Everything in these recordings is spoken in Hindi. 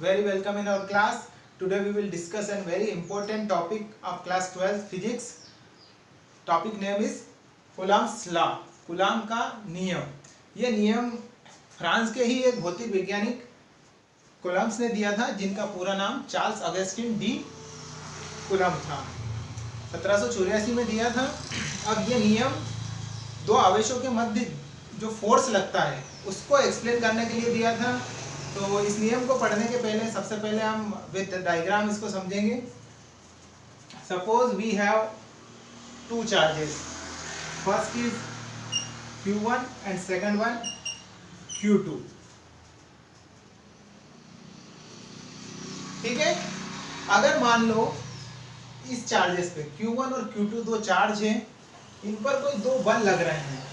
Very welcome in our class. Today we will discuss a very important topic of class 12 physics. Topic name is Coulomb's law. Coulomb का नियम. ये नियम फ्रांस के ही एक भौतिक वैज्ञानिक कूलम्ब्स ने दिया था, जिनका पूरा नाम चार्ल्स ऑगस्टिन डी कूलम्ब था. 1784 में दिया था. अब ये नियम दो आवेशों के मध्य जो फोर्स लगता है उसको एक्सप्लेन करने के लिए दिया था. तो इस नियम को पढ़ने के पहले सबसे पहले हम विद डायग्राम इसको समझेंगे. Suppose we have two charges. First is Q1 and second one Q2. ठीक है. अगर मान लो इस चार्जेस पे Q1 और Q2 दो चार्ज हैं, इन पर कोई दो बल लग रहे हैं.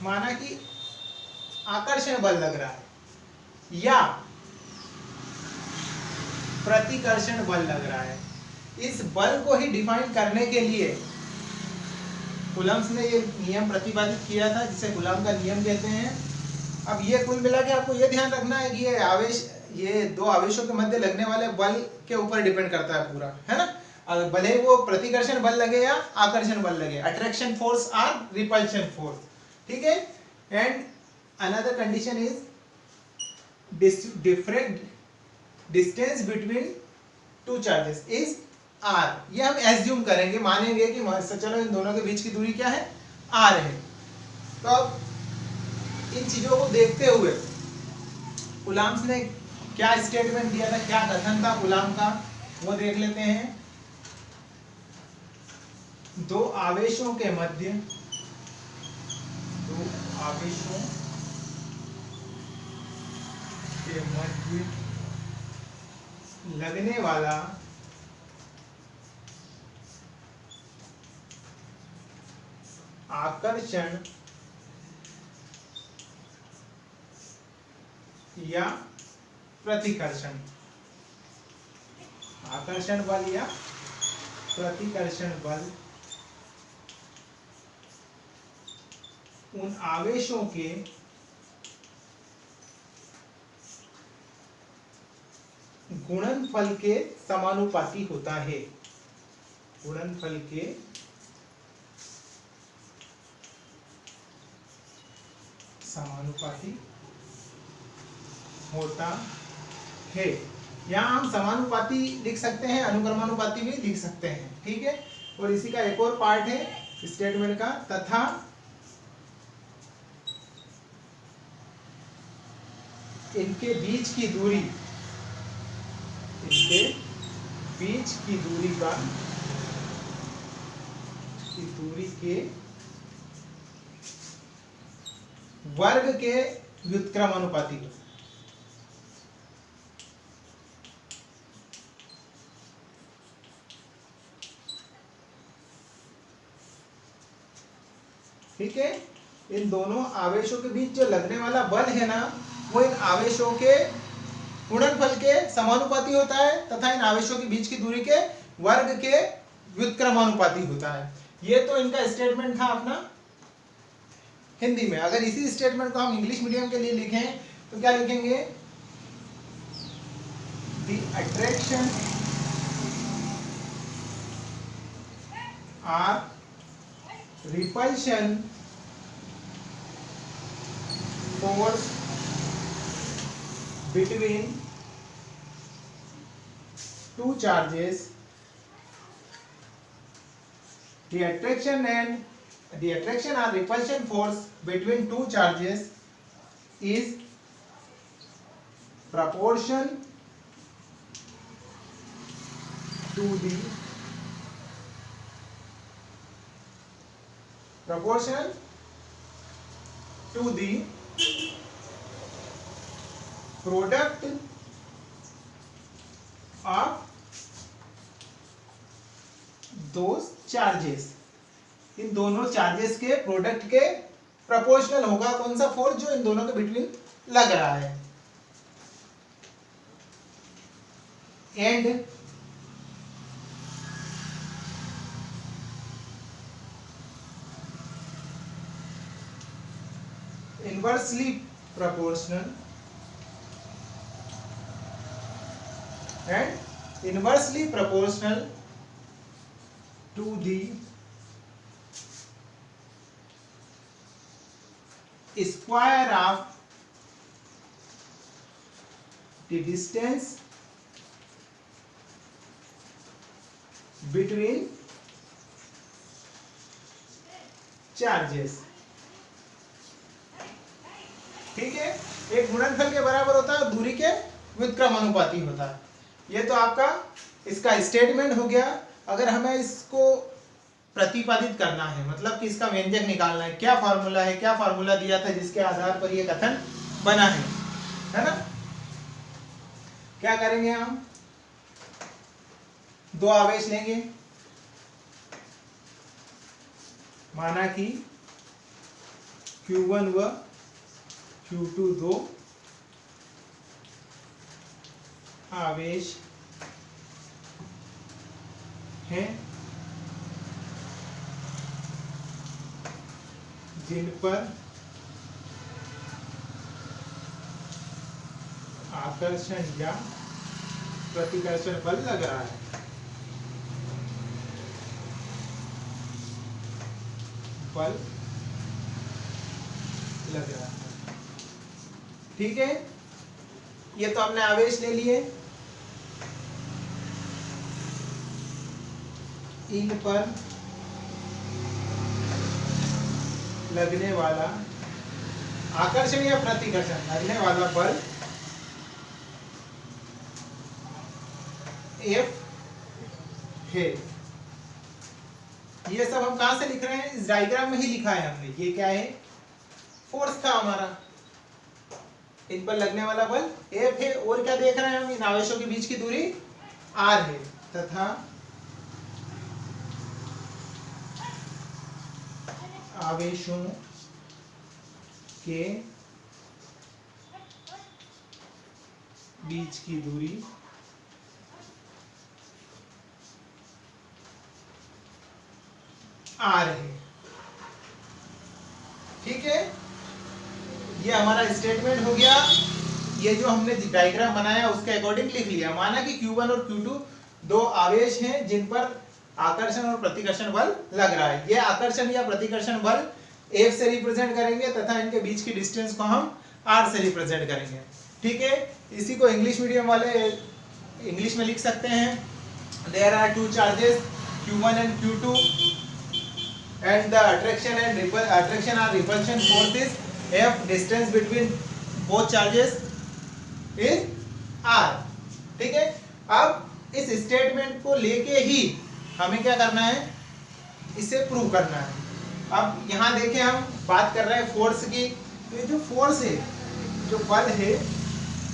माना कि आकर्षण बल लग रहा है या प्रतिकर्षण बल लग रहा है. इस बल को ही डिफाइन करने के लिए कूलम्ब्स ने ये नियम प्रतिपादित किया था, जिसे कूलम्ब का नियम कहते हैं. अब ये कुल मिला के आपको ये ध्यान रखना है कि ये दो आवेशों के मध्य लगने वाले बल के ऊपर डिपेंड करता है पूरा, है ना. अगर भले वो प्रतिकर्षण बल लगे या आकर्षण बल लगे, अट्रैक्शन फोर्स और रिपल्शन फोर्स. ठीक है. And another condition is different distance between two charges is r. ये हम एज्यूम करेंगे, मानेंगे कि चलो इन दोनों के बीच की दूरी क्या है, r है. तो अब इन चीजों को देखते हुए कूलम्ब्स ने क्या स्टेटमेंट दिया था, क्या कथन था कूलम्ब का, वो देख लेते हैं. दो आवेशों के मध्य के मध्य लगने वाला आकर्षण या प्रतिकर्षण, आकर्षण बल या प्रतिकर्षण बल उन आवेशों के गुणनफल के समानुपाती होता है. गुणनफल के समानुपाती होता है. यहाँ हम समानुपाती लिख सकते हैं, अनुक्रमानुपाती भी लिख सकते हैं. ठीक है. और इसी का एक और पार्ट है स्टेटमेंट का, तथा इनके बीच की दूरी, इनके बीच की दूरी का दूरी के वर्ग के व्युत्क्रमानुपाती हो. ठीक है. इन दोनों आवेशों के बीच जो लगने वाला बल है ना, वो इन आवेशों के गुणनफल के समानुपाती होता है तथा इन आवेशों के बीच की दूरी के वर्ग के व्युत्क्रमानुपाती होता है. ये तो इनका स्टेटमेंट था अपना हिंदी में. अगर इसी स्टेटमेंट को हम इंग्लिश मीडियम के लिए लिखें तो क्या लिखेंगे, द अट्रैक्शन और repulsion force between two charges, the attraction or repulsion force between two charges is proportion to the product of those charges. इन दोनों चार्जेस के प्रोडक्ट के प्रोपोर्शनल होगा कौन सा फोर्स जो इन दोनों के बिटवीन लग रहा है. And inversely proportional and inversely proportional to the square of the distance between charges। ठीक है, एक गुणनफल के बराबर होता है और दूरी के व्युत्क्रमानुपाती होता है। ये तो आपका इसका स्टेटमेंट हो गया। अगर हमें इसको प्रतिपादित करना है, मतलब कि इसका व्यंजक निकालना है, क्या फार्मूला है, क्या फार्मूला दिया था जिसके आधार पर यह कथन बना है ना। क्या करेंगे, हम दो आवेश लेंगे, माना कि Q1 व Q2 दो आवेश हैं जिन पर आकर्षण या प्रतिकर्षण बल लग रहा है। बल लग रहा है, ठीक है। ये तो हमने आवेश ले लिए, इन पर लगने वाला आकर्षण या प्रतिकर्षण, लगने वाला बल F है। ये सब हम कहां से लिख रहे हैं, इस डायग्राम में ही लिखा है हमने। ये क्या है, फोर्स था हमारा, इन पर लगने वाला बल F है। और क्या देख रहे हैं हम, इन आवेशों के बीच की दूरी R है, तथा आवेशों के बीच की दूरी R है, ठीक है। ये हमारा स्टेटमेंट हो गया। ये जो हमने डायग्राम बनाया उसके अकॉर्डिंग लिख लिया। माना कि Q1 और Q2 दो आवेश हैं जिन पर आकर्षण और प्रतिकर्षण बल लग रहा है। ये आकर्षण या प्रतिकर्षण बल F से रिप्रेजेंट करेंगे तथा इनके बीच की डिस्टेंस को हम R से रिप्रेजेंट करेंगे, ठीक है। इसी को इंग्लिश मीडियम वाले इंग्लिश में लिख सकते हैं। There are two charges Q1 and Q2 and the attraction or repulsion force is F, distance between both charges is R, ठीक है। अब इस स्टेटमेंट को लेके ही हमें क्या करना है, इसे प्रूव करना है। अब यहाँ देखें, हम बात कर रहे हैं फोर्स की। तो ये जो फोर्स है, जो बल है,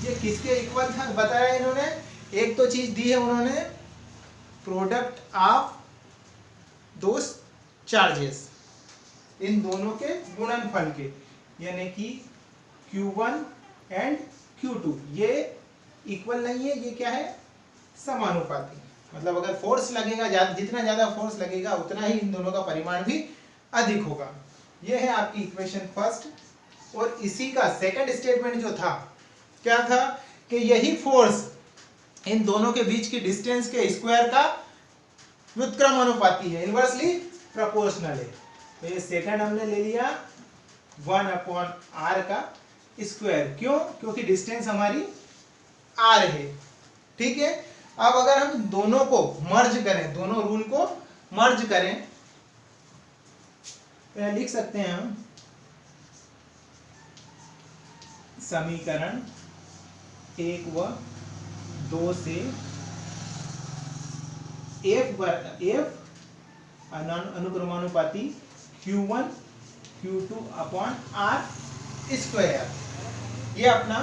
ये किसके इक्वल था बताया इन्होंने। एक तो चीज दी है उन्होंने, प्रोडक्ट ऑफ दो चार्जेस, इन दोनों के गुणनफल के, यानी कि Q1 एंड Q2 ये इक्वल नहीं है, ये क्या है, समानुपाती। मतलब अगर फोर्स लगेगा, जितना ज्यादा फोर्स लगेगा उतना ही इन दोनों का परिमाण भी अधिक होगा। ये है आपकी इक्वेशन फर्स्ट। और इसी का सेकंड स्टेटमेंट जो था, क्या था, कि यही फोर्स इन दोनों के बीच की डिस्टेंस के स्क्वायर का व्युत्क्रमानुपाती है, इनवर्सली प्रोपोर्शनल है। तो ये सेकंड हमने ले लिया 1/r का स्क्वायर। क्यों, क्योंकि डिस्टेंस हमारी r है, ठीक है। अब अगर हम दोनों को मर्ज करें, दोनों रूल को मर्ज करें, तो लिख सकते हैं हम समीकरण 1 व 2 से F अनुक्रमानुपाती Q1 Q2/r स्क्वायर। ये अपना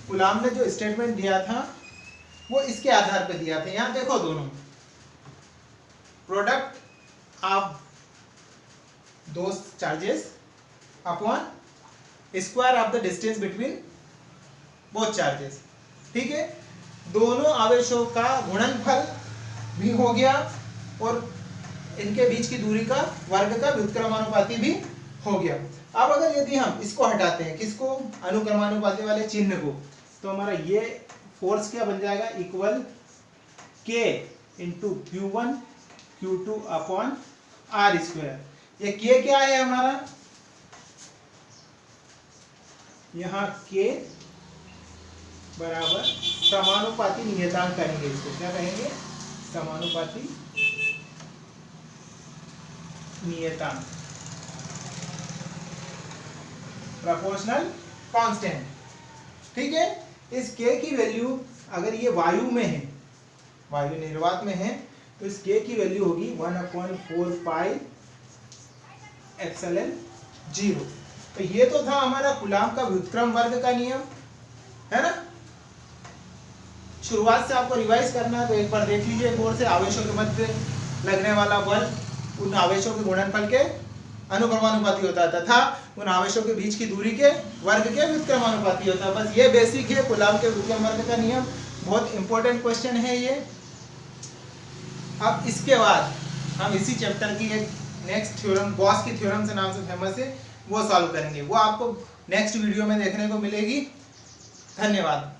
कूलाम ने जो स्टेटमेंट दिया था वो इसके आधार पे दिया था। यहां देखो, दोनों प्रोडक्ट ऑफ दो charges upon square of the distance between both charges, ठीक है। दोनों आवेशों का गुणनफल भी हो गया और इनके बीच की दूरी का वर्ग का व्युत्क्रमानुपाती भी हो गया। अब अगर यदि हम इसको हटाते हैं, किसको, अनुक्रमानुपाती वाले चिन्ह को, तो हमारा ये फोर्स क्या बन जाएगा, equal K into Q1 Q2 upon R square. ये K क्या है हमारा, यहाँ K बराबर समानुपाती नियतांक कहेंगे इसको, क्या कहेंगे, समानुपाती नियतांक, प्रोपोर्शनल कांस्टेंट। ठीक है, इस K की वैल्यू अगर ये वायु में है, वायु निर्वात में है, तो इस K की वैल्यू होगी 1/4 पाई एप्सिलॉन 0। तो ये तो था हमारा कूलाम का व्युत्क्रम वर्ग का नियम, है ना। शुरुआत से आपको रिवाइज करना है तो एक बार देख लीजिए बोर्ड से, आवेशों के मध्य लगने वाला बल उन आवेशों के गुणनफल के अनुक्रमानुपाती होता है तथा उन आवेशों के बीच की दूरी के वर्ग के व्युत्क्रमानुपाती होता है। बस ये बेसिक है कूलाम के व्युत्क्रम वर्ग का नियम, बहुत इंपॉर्टेंट क्वेश्चन है ये। अब इसके बाद हम इसी चैप्टर की एक नेक्स्ट थ्योरम, गॉस की थ्योरम से नाम से फेमस है, वो सॉल्व करेंगे। वो आपको नेक्स्ट वीडियो में देखने को मिलेगी। धन्यवाद।